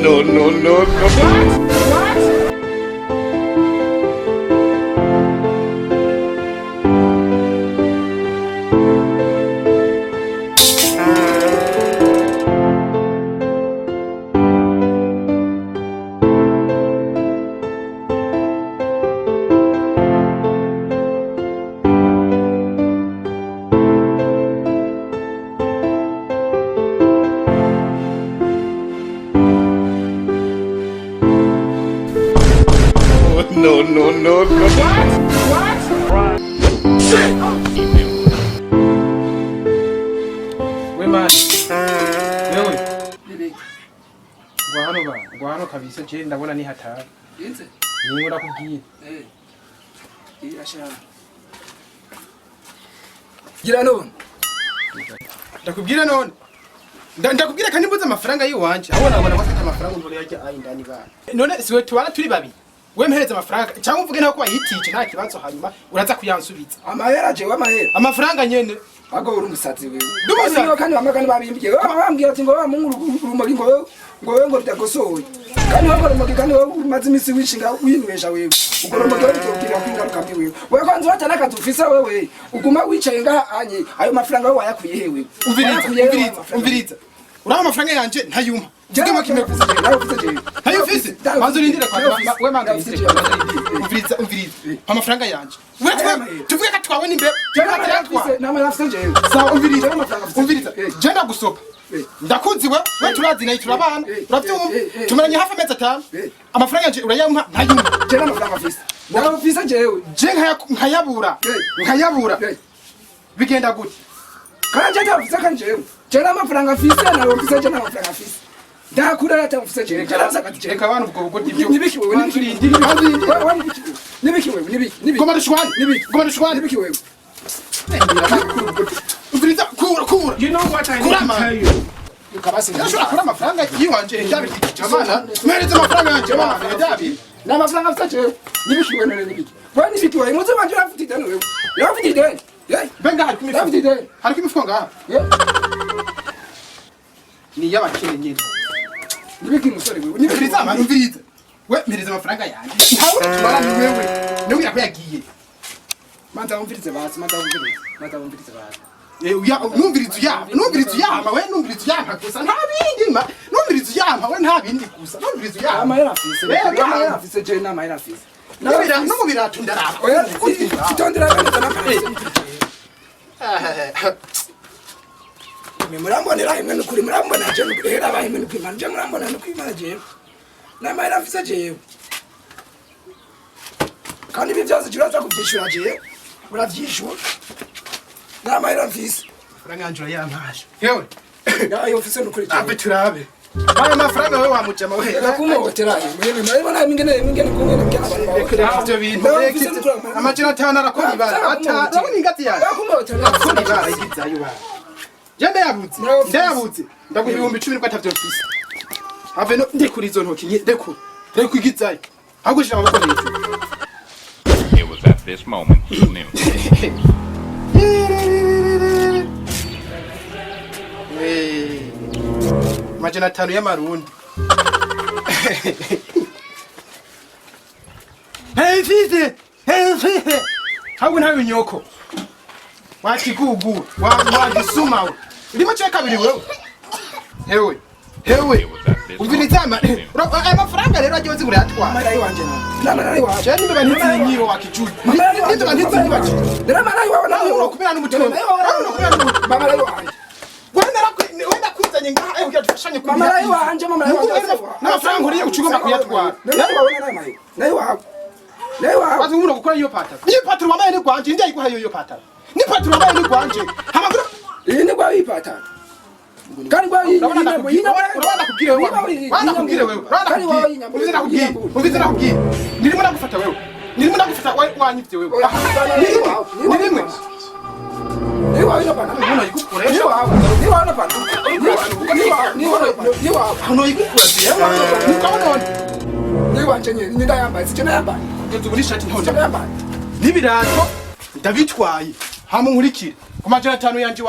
no. What? No. What? Wema. Wewe. Gwano kabisa je ndabona ni hatari. Inze. Ni ngora kubwiye. Irasha. Gira none. Ndakubwira none. Ndakubwira kandi mbuze amafaranga yiwanje. Aho nabona bafite amafaranga ngo yajya ayindani bana. None siwe tubana turi babi. Wemhereza amafaranga cyangwa uvuge nako wayitije nta kibazo hanyuma uraza kuyansubiza. Amahera je wamahera. Amafaranga nyene. Ago uri umusazi wewe. Ndumusazi Niyo kandi bamagana babimbiye. Bambwira ati ngo urumogi ngo bitagosoye. Kandi wako urumogi kandi umaze imisi wishinga winywesha wewe. Ugo urumogi wabitubwira kwingaruka mbi wewe. Wewe kwanza watana katufisa wewe. Uguma wicaye ngaha anye ayo mafaranga wewe wayakuye hewe. Umviriza. Uraho amafaranga yanje ntayuma. Jema kimekuza je. Nayo ufite je. Hayo fisi. Manzo rindira kwa we manga fisi. Umviriza. Amafaranga yanje. Wewe tuvuge ka twawe nimbe. Jema ufite nama nafite je. Sawa umviriza. Jenda gusopa. Ndakunzi we turazi nayo turabana. Uravyumva? Tumaranye hafi amezi 5. Amafaranga yanje urayampa ntayuma. Jema amafaranga afise. Nayo ufite jewe. Je nkayabura. Bigenda gute? Kanje ndavuze kanje. Jema amafaranga afise nayo ufite jema amafaranga afise. Ndakura atafuse je. Reka abantu ubwo bugo divyo. Nibiki wewe. Goma dushwani. Nibiki wewe. Umviriza kura. You know what I need to tell you? Ukabasi Ndashobora kura amafaranga yiwanje ndabi. Jamana, mwereze amafaranga yanje bana ndabi. na mafaranga afite je. Nibiki wewe none nibiki. Bwa nibiki wewe muze manje afite dano wewe. Afite dano. Benga hari kumifuko. Afite dano. Hari kumifuko ngaha. Ni yabakene nyine. Nibiki musore wewe. Umviriza. We mpereza amafaranga yanje. Ntawe tubara ni wewe. Niwe yakuyagiye. Manta umvirize basi. Numviriza yamba we numviriza yamba gusa nta bindi ma numviriza yamba we nta bindi gusa numviriza yamba Amahera afise je na amahera afise. no biratu ndaraba Oya kitondera bene na Murambonera imwe nukuri murambona je nukuhera abahime nukimana je murambona nukwimana je. Na amahera afise je. Kandi ibi byose kiraza kubyishura je. Uravyishura. Na amahera afise. franga anjura yampaje yewe Nayo ofise nukuri je. abe turabe Baya mafaranga wewe wamujama wewe. Nakumotera mwe mwana mingene kumwe Reka ibyo bintu amajana 5 arakora ibara urabona ingati yawe nakumotera akora ibara igizayo ba ndayabutse ndaguha 10,000 niko atavyo mfise have no ndekura izo ntoki ndekura igizayo agushira amaboko hejuru. It was at this moment he knew. Majana 5 y'amarundi. Hey fise. Hawe ntawe nyoko. Wakigugu, wagisuma we. Ndimo cya kabiri wewe. Hewe. Uvilizama. Amafaranga rero agiye zigura yatwara. mara yiwanje na yiwanje Cyane niba ntitse nyiro wakicuye. Niba ntitse nyibaki. ndera mara yiwanje Nawe kubera n'umutima. mara yiwanje Wenda kuzanye ngaha ugiye dufashanye mama yiwanje n'amafaranga uriye ucugomba kuyatwara. Nayo Wazi umuntu gukora iyo patara. Ni patara wamaye ni gwanje ndi ayiguha iyo patara. Ni patara wamaye ni gwanje. Hamagura. iyi ni gwa ipatara. Kandi gwa iyi Urabona kubwire wewe. Ubizira kubwire. Nirimo nagufata wewe. Wanyifite wewe. Nirimwe. Niwa ino bana. Umuntu ayigukoresha. Niwa ino bana. Niwa. Hano ayigukoresha. Nukabona. Niwanje nyine ndayambaye sikena yambaye. Tuguri shati ntonda. Yambaye. Nibirato ndabitwaye. Hama nkurikire. Ku majana 5 yanje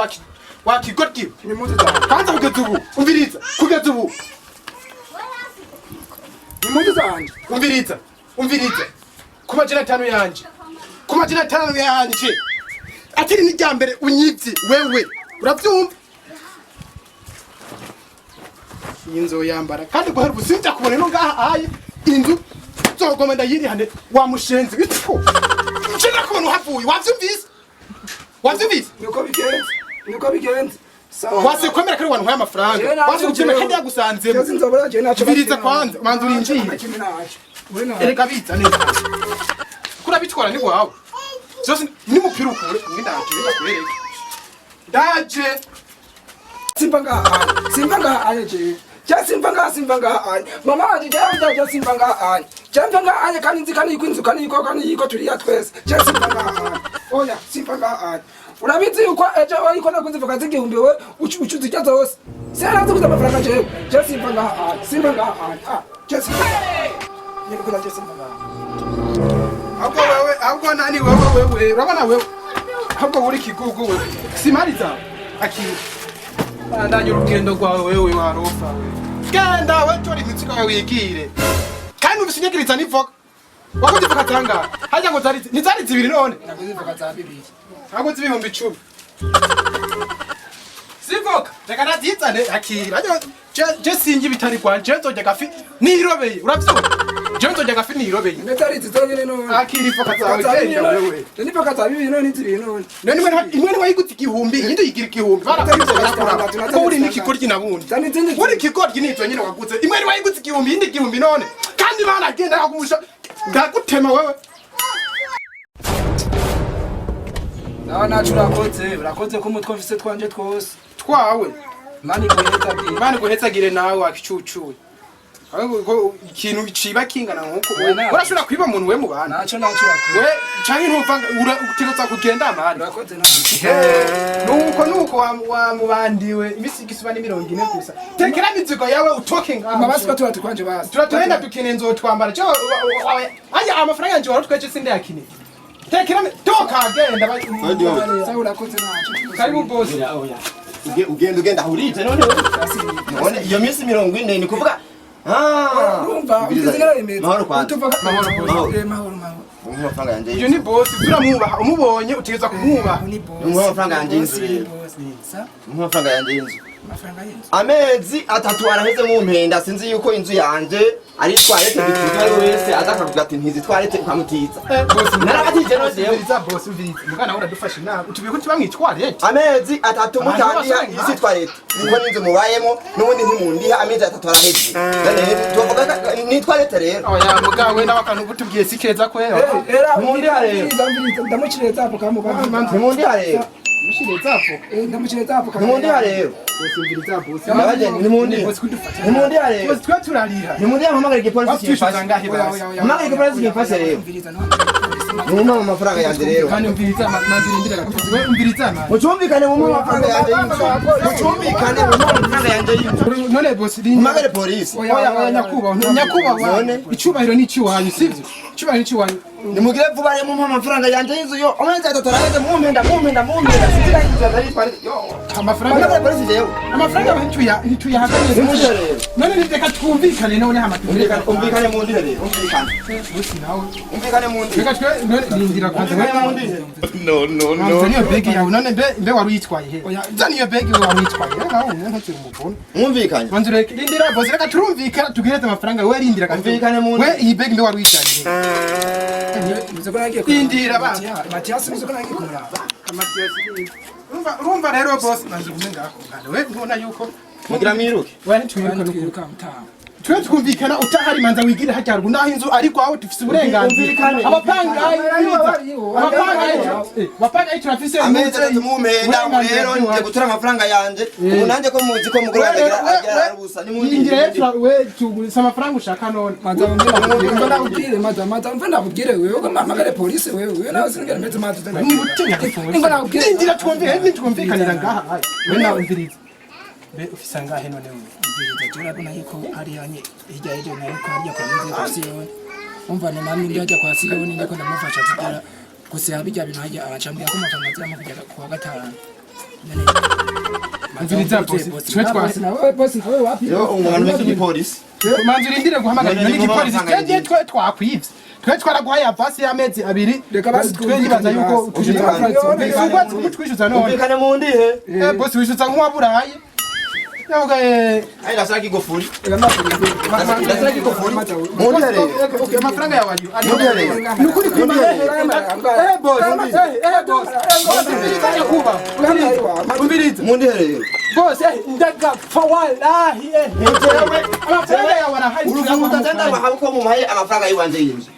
wakigoti. Ni muzi za. Kanza kugeza ubu. Umviriza. Kugeza ubu. impunzi zanje. Umviriza. Ku majana 5 yanje. Ku majana 5 yanje. Atiri ni ryambere unyivyi wewe. Uravyumva? Inzo yambara kandi guhera ubusinja kubone no ngaha ayi inzu zogoma ndayiri hande wa mushenzi bitfu. Nshaka kubona uhavuye wavyumvise? Niko bigenze. Sawa. Wasikomera kari wantu y'amafaranga. Wasukima kandi yagusanze. Biriza kwanza manzu urinjiye. Ereka bitsa neza. Kura bitwara ni wawe. Zose ni mupira ukure ndaje. Simba ngaha anye je. Ja simba ngaha anye. Mama anje ja simba ngaha anye. Jamva ngaha anye kandi nzi kandi ikwinzu kandi yiko turiya twese. Ja simba ngaha anye. Oya simba ngaha anye. Urabizi uko ejo wayiko nakunze vuga zigihumbi we ucuzi cya zose. Sera nzi amafaranga je. Ja simba ngaha anye. Simba ngaha anye. Ja simba. Niko ja simba ngaha. Ahubwo nani wewe urabona wewe ahubwo uri kigugu wewe simariza akiri ndanye urugendo rwawe wewe warofa wewe genda we tori mitsiko yawe wigire kandi ubisinyagiriza nivoka wakoze ivoka tanga hajya ngo zari zibiri none nakoze ivoka za bibiri ahubwo zibihumbi 10 sivoka reka nazitsane akiri je singi bitari kwanje nzojya gafi nirobeye uravyumva je nzojya gafi nirobeye metari zitonyene none akiri ivoka zawe genda wewe ni ivoka za bibiri none nzibiri none imwe wayiguti igihumbi iyindi yigira igihumbi barakubise barakura ko uri nikigoryi nabundi uri ikigoryi nitwe nyine waguze imwe wayiguti igihumbi iyindi igihumbi none kandi baragenda bakumusha ngagutema wewe nacu urakoze ko umutwe mfise twanje twose twawe mani guhetsagire nawe wakicucuye ahubwo ikintu ciba kingana nkuko urashobora kwiba umuntu we mu bana naco urakoze we canke ntuvanga utegetse kugenda amani urakoze nawe nuko wamubandiwe imisigisubana 40 gusa tekera mizigo yawe utoke ngaho amabasi ko tuba twanje basi turagenda dukine nzotwambara cyo aya amafaranga yanje wari tweje sinde yakine tekera toka agenda sawa urakoze naco karibu boss ugenda ahurije none iyo minsi 40 ni kuvuga urumva bizigara imeze mahoro kwanje mahoro amafaranga yanje iyo ni boss turamwubaha umubonye utegeza kumwubaha amafaranga yanje inzu amafaranga yanje inzu amafaranga y'inzu amezi 3 araheze mu mpenda sinzi yuko inzu yanje ari twarete bituzwa wese azakavuga ati ntizi twarete ukamutiza narabatije no jewe boss uviriza mugana uradufasha nawe utubiye ko tubamwitware amezi 3 mutandiha isi twarete ngo ninzu mubayemo nubundi ntimundiha amezi 3 araheze none tuvuga ni twarete rero oya mugawe nabakantu gutubwiye sikeza ko era ndamucire zapo kamubana ntimundi rero mushire zapo ndamucire zapo ntimundi rero usubiriza boss ntimundi rero twa turarira ntimundi hamagara igipolisi kimfashe hamagara igipolisi kimfashe rero Muma amafaranga yanje rero. Kandi umviriza manzirindira gatuzi. We umviriza man. Mucumbikane muma amafaranga yanje y'inzu. Mucumbikane muma amafaranga yanje y'inzu. None boss rinda. Magare police. Oya nyakuba icubahiro ni ciwanyu sivyo? Icubahiro ni ciwanyu. Nimugire vuba ye muma amafaranga yanje y'inzu yo. Omwenza atatoraheze mumpenda. Sinzira y'inzu atari pari. Yo. Amafaranga magare police jewe. Amafaranga ntituya haganye. None niteka twumvikane none hamatumvikane. Umvikane mu ndire rero. Umvikane mu ndire. Reka twe nindira kwanza No. Niyo begi yawe none mbe wari uyitwaye he? Zani iyo begi wari uyitwaye. Nawe ntakiri umukuru. Mwumvikanye. Manzu reka rindira boss reka turumvikana tugirete amafaranga we rindira Umvikane mu we iyi begi mbe wari uyitwaye he? Indira ba. Matias muzoko nagiye kumuraba. Urumva rero boss manzu ngaho ngane we ubona yuko mugira miruke. we ntwiruka Twiruka mutaha. twe twumvikana utahari manza wigire hajya naho inzu ariko aho dufise uburenganzira abapangayi turafise amezi tumumpenda rero nje gutura amafaranga yanje ubu nanje ko muzi ko mugoro agira ubusa ni mundi we tugurisa amafaranga ushaka none ndakubwire wewe ukamamagare polisi wewe nawe singera meze matu tena ndira twumvikanira ngaha we nawe umviriza be ufisa ngahe none umviriza turabona yuko ari hanye hirya y'ejo nayo ko hariya kwa nze kwa Siyoni umva na nami ndajya kwa Siyoni ndiko ndamufasha tugera gusa bijya bintu hajya acambira ko amafaranga azama kugera ku wa gatanu Nziriza bosi. Twe twasi. nawe bosi nawe wapi? Yo umuntu w'iki polisi. Manzi urindire guhamagara none igipolisi twe twakwivye. Twe twaraguhaye avasi y'amezi abiri. Reka basi twe nibaza yuko tuje twafratse. Kumutwishuza none. Umvikane mu ndihe. Bosi wishuza nk'uwaburaye. Yavuga Ai ndashaka igofuri. Ndashaka Ndashaka igofuri. Mu ndihe rero. okay amafaranga yawe ari. Mu ndihe rero. Nukuri kwima boss. Mu ndihe rero. Boss ndagapfa wallahi amafaranga yawe arahari. Uruvuga utatenda wahabuko mu maye amafaranga yiwanje yinje.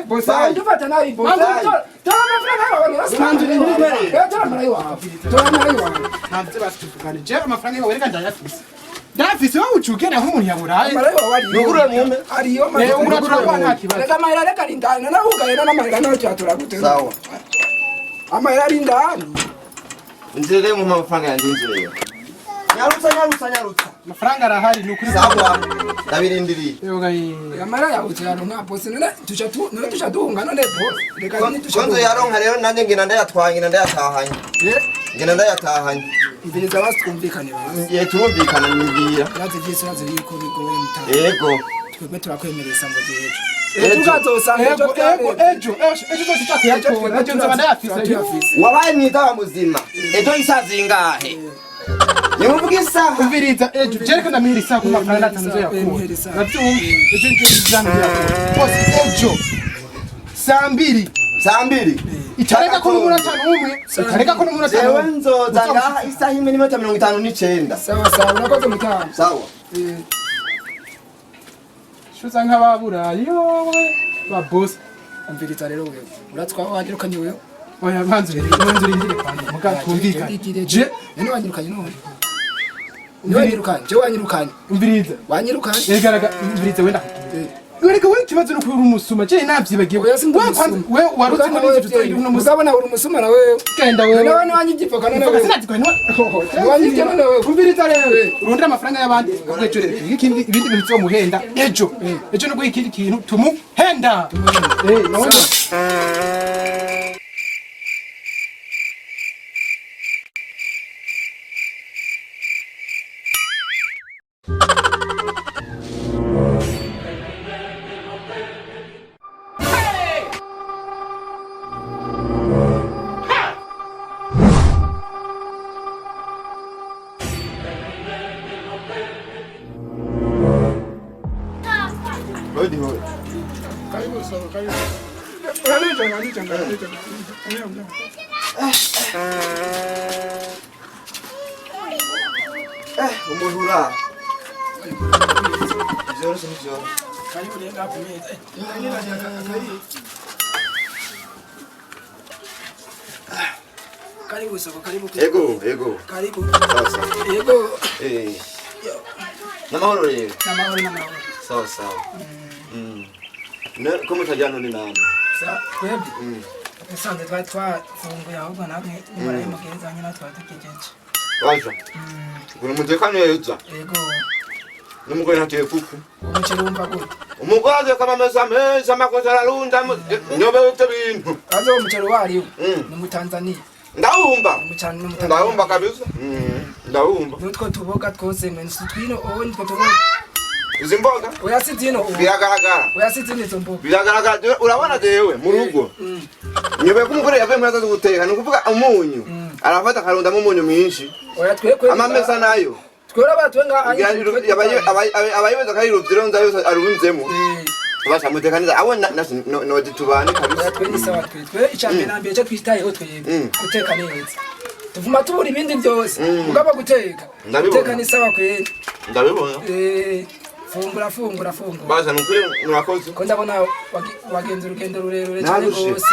bosi ndufata nawe bosi. Tola amafaranga yawe Manzi urindire. tola amafaranga yawe. Tola amafaranga yawe. Ntabwo basitufukane. Je amafaranga yawe reka ndayafise. Ndafise wowe ucukena nk'umuntu yaburaye. Amafaranga yawe ari. Nugure mwumbe. Ariyo Uratura nta kibazo. Reka mahera reka lindana na ugaye na mahera nawe cyatura gute. Sawa. Amahera ari ndani. Nzire mu mafaranga yanje nzire. Nyarutsa. Amafaranga arahari nukuri. Sawa. Ndabirindiriye. Yoga Amahera yawe cyaronka bosi none tusha duhunga none bosi. Reka ni tusha. Konzo yaronka rero nanjye ngina ndayatwanye ndayatahanye. Ngina ndayatahanye. Ibiriza basi twumvikane basi. Ye turumvikana nibwira. Naze byese naze yuko bigoye mutanga. Yego. Twebwe turakwemereza ngo jeje. Ejo. Tukazosanga ejo tutakayatora ejo nzaba ndayafise. Wabaye mwitaba muzima. Ejo isazi ingahe? Nimuvuga isaha. Umviriza ejo jereka ndamira isaha ku mafaranga atanze yakura. Nabyumva ejo nzambira. Boss ejo saa 2. Itareka ko n'umunota n'umwe. Itareka ko n'umunota Jewe n'umwe. nzoza ngaha isaha 1:59. sawa urakoze mutanga. Sawa. Shuza nk'ababurayi ba boss. Umviriza rero wewe. Uratswa wagirukanye wewe. Oya banzurire kwanda muga twumvikane. Je none wanyirukanye none. Je wanyirukanye. umviriza. Wanyirukanye. Egaraga umviriza wenda. Wereka we kibazo no kuri umusuma je navyibagiye. We warutse muri ivyo tutoyi no muzabona uri umusuma na wewe. Genda wewe. None wanyigipfoka none wewe. Sinazikwa no. Wanyigipfoka none wewe. Umviriza rero. Urondera amafaranga y'abandi ugwecyorere. Ikindi ibindi bintu byo muhenda ejo. Ejo no guhikira ikintu tumuhenda. None Hodi hodi. Karibu sawa karibu. Umuhura. Joro sini joro. Karibu nenda hapo mimi. Karibu sawa karibu. Ego. Karibu. Sasa. Ego. Namahoro rero. Namahoro. Sawa. Ko mutajyana ni nani? Sa kwebwe. Usanze twafunguye ahubwo namwe nimara y'umugenzi nyina twatukejeje. Waje. Kuna mutekano yeza. Ego. Numugore ntateye kuku. Umuceri wumva gute? Umugwaze kama meza makosa ararunda nyobe ufite bintu. Kaze umuceri wariyo. Ni mu Tanzania. Ndawumva. Umucani mu Tanzania. Ndawumva kabisa. Ndawumva. Nutwo tuboga twose mwensi twino owo nitwo tuboga. Izi mboga Uyasizino ubu. biragaragara. Uyasizino izo mboga. Biragaragara urabona jewe mu rugo. Nyobe kumugore yavuye muri azazo guteka nukuvuga umunyu. Arafata karunda mu munyu mwinshi. Oya twekwe. Amamesa nayo. Twera batwenga abayibaza kayiro zironza yose arunzemo. Basha mutekaniza abo no ditubane kabisa. Twende sawa twe icambere nambere cyo twitayeho twebwe. Guteka neza. Tuvuma tubura ibindi byose. Ugaba guteka. Guteka ni sawa kweli. Ndabibona. Fungura. Basha nukuri murakoze. Ko ndabona wagenza urugendo rurerure cyane rwose.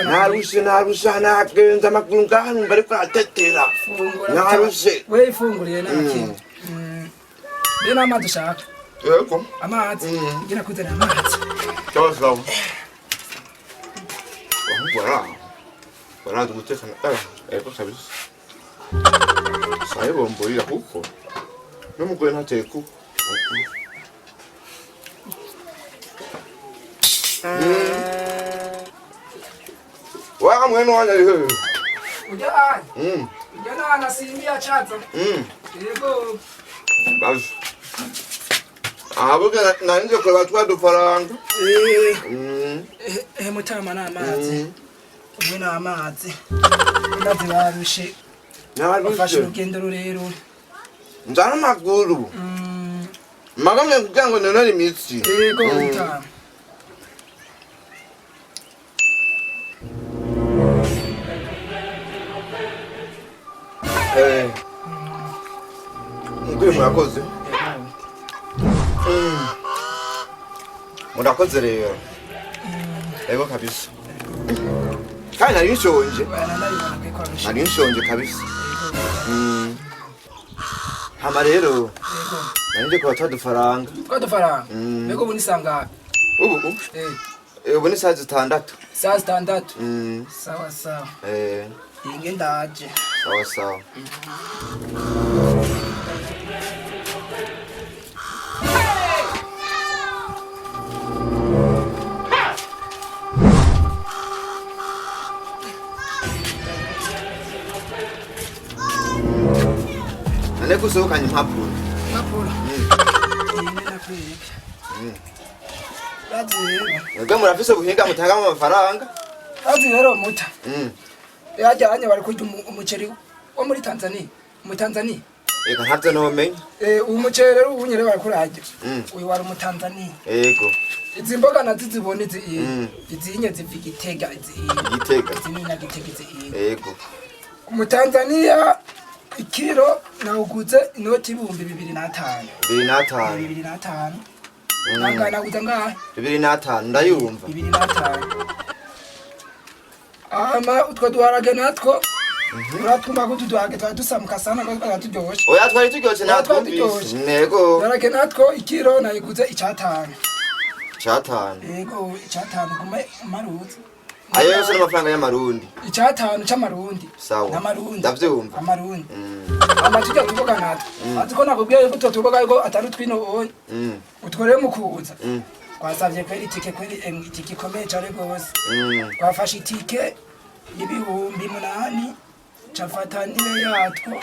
Narusha nagenza amakuru ngahanu bari kwatetera. Narushe. We ifunguriye nakindi. Bena amazi ushaka. Yego. Amazi. Ngira kuzana amazi. Sawa. Bana guteka eko kabisa. Sayo bomboira huko. Numugore ntateye kuko. Wa mwenu wanya Ujya Yana anasimbia chato. Yego. Basi. Abuke na nje kwa watu wa dufaranga. Mutama na amazi. Ubona amazi. Ndazi barushe. Afashe urugendo rurero. Nzana maguru. Magamye kugira ngo none imitsi. Yego mutama. Mukuru murakoze. Murakoze rero. Ego kabisa. Kandi nari nshonje. Nari nshonje kabisa. Hama rero. Nari nje kwa dufaranga. Kwa dufaranga. Ego bunisanga. Ubu ni saa 6. Saa 6. Sawa sawa. Inge ndaje. Sawa sawa. Nane kusohokanye impapuro. Impapuro. Ego murafise ubuhinga mutanga amafaranga. Azi rero muta. Yajyanye bari kurya umuceri wo muri Tanzania. Mu Tanzania. Ego ntavyo nomenye. Umuceri rero ubunyere bari kurajya. Uyu wari mu Tanzania. Ego. Izi mboga nazizibone izinye zivika Gitega Gitega. Zinina Gitega izi. Ego. Mu Tanzania ikiro nawuguze inoti 2005. 2005. Nangana kutanga 2005 ndayumva. 2005. Ama utwo duharage natwo uratuma ko tuduhage twadusamuka sana ko twaturyoshe. Oya twari turyoshe natwo. Nego. Duharage natwo ikiro nayiguze icatanu. Icatanu. Yego icatanu kume maruzi. Ayo yose n'amafaranga y'amarundi. Icatanu c'amarundi. Sawa. N'amarundi. Ndavyumva. Amarundi. Amatujya tuboga natwo. Atiko nakubwiye ko tutuboga ariko atari twino. Utwore mu kuza. Twasavye kweri itike kweri itike ikomeye cyane rwose. Twafashe itike y'ibihumbi 8 cafata ndibe yatwo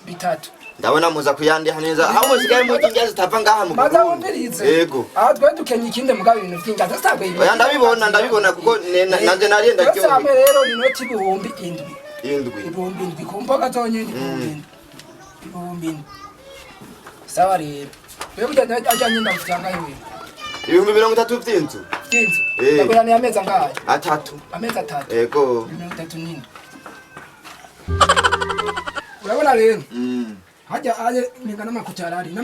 3,000. Ndabona muza kuyandiha neza. Aho musigaye mutinja zitava ngaha mu Burundi. Bazawumvirize. Yego. Aha twe dukenye ikinde mugabo ibintu byinja zasagwe ibi. Oya ndabibona kuko nanje nari ndacyo. Basame rero ni noti 7,000. 7,000 kumboga zonyene 7,000. Sawa rero. Wewe ujya ajanye ndafutanga yewe. 30,000 by'inzu. By'inzu. Ndabona ameza ngahe? 3. Ameza 3. Yego. 3 nini? Urabona rero? Hajya aje ningana n'amakutarari.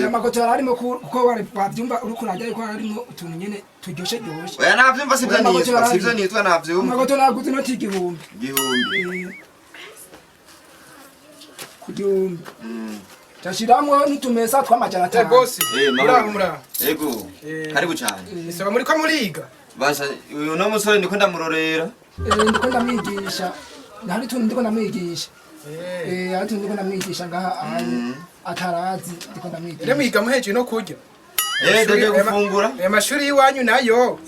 Amakutarari mo ko wari bavyumva uri kurajya ariko harimo utuntu nyene turyoshe. Oya navyumva sivyo nitwa navyumva. Amakutarari naguze noti 1,000. 1,000. Kujumba. Tashiramwe nitumesa twamajana 5. Boss. Mura. Yego. Karibu cyane. Isaba muri ko muriga. Basa uyu no musore ndiko ndamurorera. Ndiko ndamwigisha. Nari tuntu ndiko ndamwigisha. Ati ndiko ndamwigisha ngaha atarazi ndiko ndamwigisha. Rero mwiga muheje no kurya. Ndaje gufungura. Amashuri yiwanyu nayo.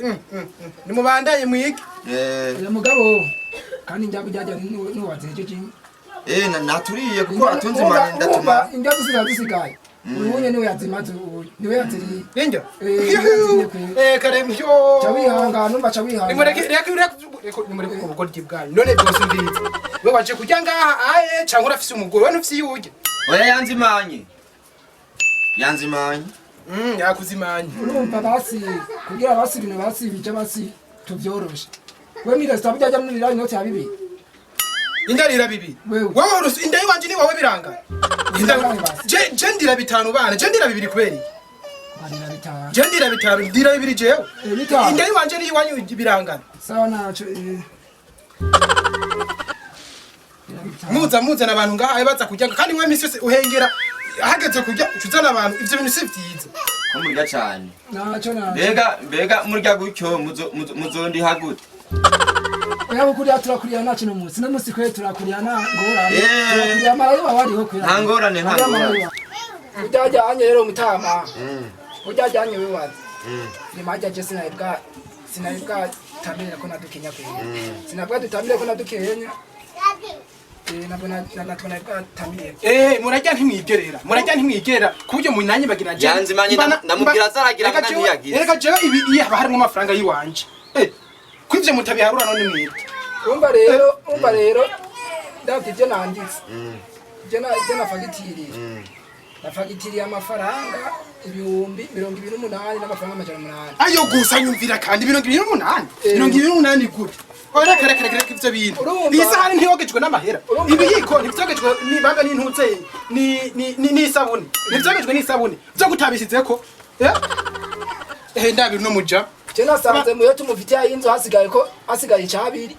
Ni mubandanye mwiga. Mugabo kandi njya kujya n'uwazeje kinyi. Naturiye kuko atunze imana ndatuma. Ingazi zisigaye. Ubuye niwe yazimaze ubuye. Niwe yaziri. Ninja. Karemyo. Chawihanga numva chawihanga. Nimureke ubugoryi bwanyu. None byose mbizi. We waje kujya ngaha aye cyangwa urafise umugore we ufise yuje. Oya yanzimanye. Yakuzimanye. Urumva basi kugira basi ibintu basi bije basi tuvyoroshe. We mi restaurant byajya muri rira inoti ya 2. Indarira 2. Wowe urusi indayi wanje ni wowe biranga. Je ndira 5 bana. Je ndira 2 kweri. Je ndira 5. Ndira 2 jewe. Indayi wanje ni iwanyu biranga. Sawa naco muza nabantu ngaha baza kujya kandi we misi yose uhengera hageze kujya cuzana abantu ivyo bintu sivyiza ko murya cyane naco mbega murya gutyo muzondi hagute oya bukuriya turakuriya naco no musi kwe turakuriya na ngorane turakuriya marayo bawariho kwe nta ngorane ujajanye rero mutama ujajanye we wazi ni maja je sinabwa tabira ko nadukenya kwe sinabwa dutabire ko nadukenya murajya ntimwigerera kubyo munanye bagira je yanzimanye namubwira zaragira ngo ntiyagize reka jewe ibi haba harimo amafaranga yiwanje kwivyo mutabiharura none mwirye umva rero ndabye je nanditse je nafagitiriye nafagitiriye amafaranga 28,000 n'amafaranga 800. ayo gusa nyumvira kandi 28,000 gute ora kare ivyo bintu nisahani ntiyogejwe n'amahera ibiyiko ntivyogejwe nibaga n'intutse ni isabuni ntivyogejwe n'isabuni byo gutabishizeko ndabi no muja je nasanze muyo tumufitiye ayinzu hasigaye cabiri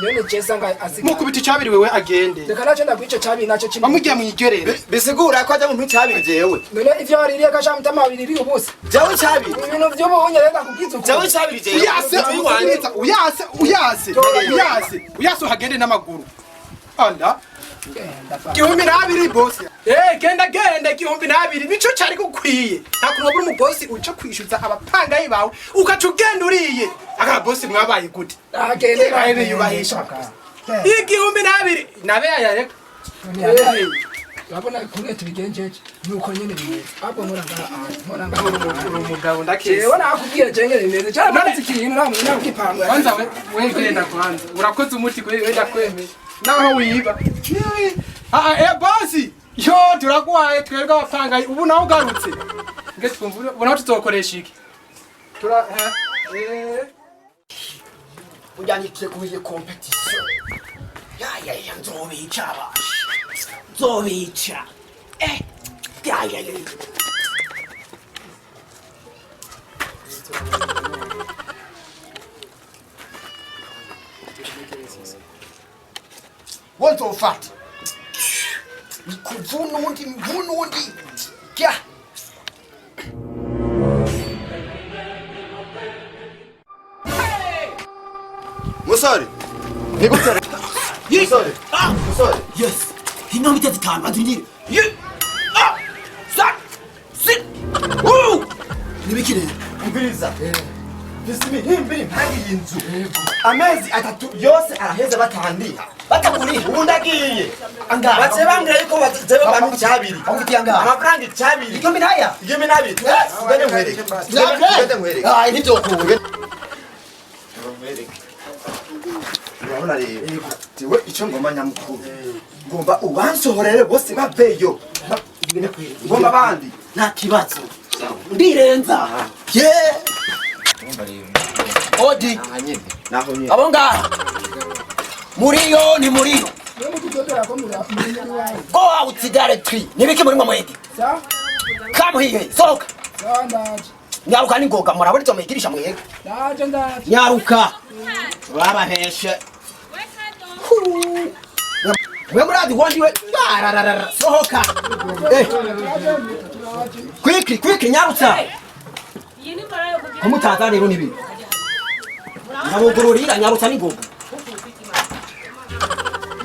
none cesa nga asigaye mukubita cabiri wewe agende reka naco ndagwice cabiri naco kimwe bamugiye mwigerere bisigura ko aje mu cabiri jewe none ivyo waririye gashamutama babiri biri ubusa jewe cabiri ibintu vy'ubunye reka kugiza uko jewe cabiri jewe uyase uhagende n'amaguru anda 2,000 bosi genda 2,000 nico cari gukwiye ntakunobura umubosi uca kwishyuza abapangayi bawe ukaca ugenda uriye aka bosi mwabaye gute agende babe yubahisha 2,000 nabe yayareka urabona kumwe tubigenjeje nuko nyene bimeze ahubwo nkoranga umugabo ndakese jewe nakubwira jenge bimeze cyane manzi ikintu namwe kipanga kwanza we genda kwanza urakoze umuti kwe wenda kwemeye naho wiba bosi yo turagwaye twebwe abapangayi ubu nawe ugarutse ngese twumva ubu nawe tuzokoresha iki ujyanikiye kuye competition ya nzobica abashi nzobica ya What's all fat? Mvunundi. Kya. Musore. Nigutare. Musore. Musore. Yes. Hino mitete tano adinire. Sit. Nibikire. Umviriza. Himbiri mpagi y'inzu. Amezi 3 yose araheze batandiha. Batakuriha undagiye. Anga. Bace bambwira yuko bazewe bantu cyabiri. Ongiti anga. Amafaranga cyabiri. Igombi ntaya. Igombi nabi. Ngene nkwereke. Ngene nkwereke. Nibyo kuwe. Urabona rero. Tiwe icyo ngoma nyamukuru. Ngomba ubansohorere bose baveyo. Ngomba bandi. Nta kibazo. Ndirenza. Yeah. Odi. Naho nyine. Abo ngaha. Muriyo ni muriyo. Go out directly. Nibiki muri mwamwege. Come here. Soka. Nyaruka ni ngoga murabona cyo mekirisha mwege. Nyaruka. Urabaheshe. We muradi wandiwe. Sohoka. Quick nyarutsa. Kumutaza rero nibi. Nabugururira nyarutsa ni ngoga.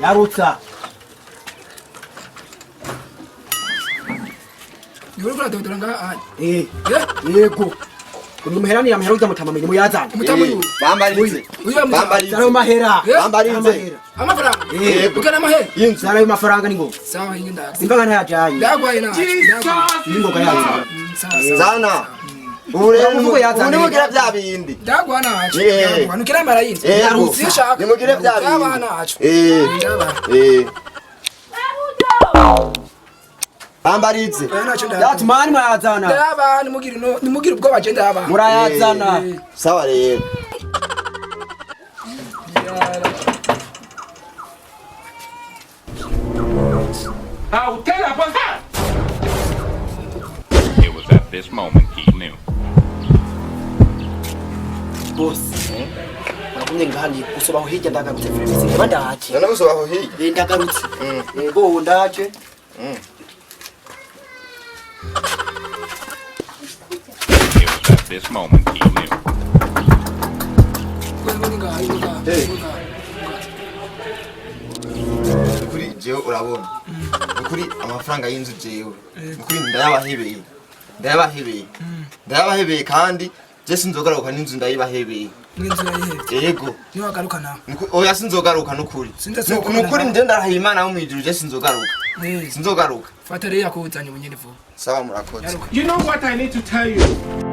Nyarutsa. Yurukura dodoranga Yego. Kuni muherani ya muheruza mutamamenye muyazana. Bambarize. Zaro mahera. Bambarize. amafaranga Yego. ukana amahe Yinzu. Zaro mafaranga ni ngoga. sawa hinda Simbaga ntayajanye. ndagwaye na Ni ngoga yaza. sawa Zana. Ure Umuvugo yazanye. Nimugira bya bindi. ndagwa nacu Eh. ndagwa nukira marayinzi Yarutse. sishaka Nimugire bya bindi. ndagwa nacu ndagwa Bambarize. nacu ndagwa Yatumani mwazana. ndaba nimugire ubwo bagenda aba Murayazana. Sawa rero. I'll tell you about that. It was at this moment he knew. Boss. Nakumye ngani kusobaho hirya ndagarutse filime bandaje. Nana gusobaho hirya. Ndagarutse. Yego ndaje. It was at this moment he knew. Kuri jewe urabona. Kuri amafaranga y'inzu jewe. Kuri ndayabahebeye. Ndayabahebeye kandi je sinzogaruka n'inzu ndayibahebeye N'inzu yahebye. yego Ni wagaruka nawe. oya sinzogaruka n'ukuri n'ukuri nje ndarahiye Imana yo mwijuru je sinzogaruka sinzogaruka Fata rero yakuzanye ubunyene vuba. sawa murakoze You know what I need to tell you?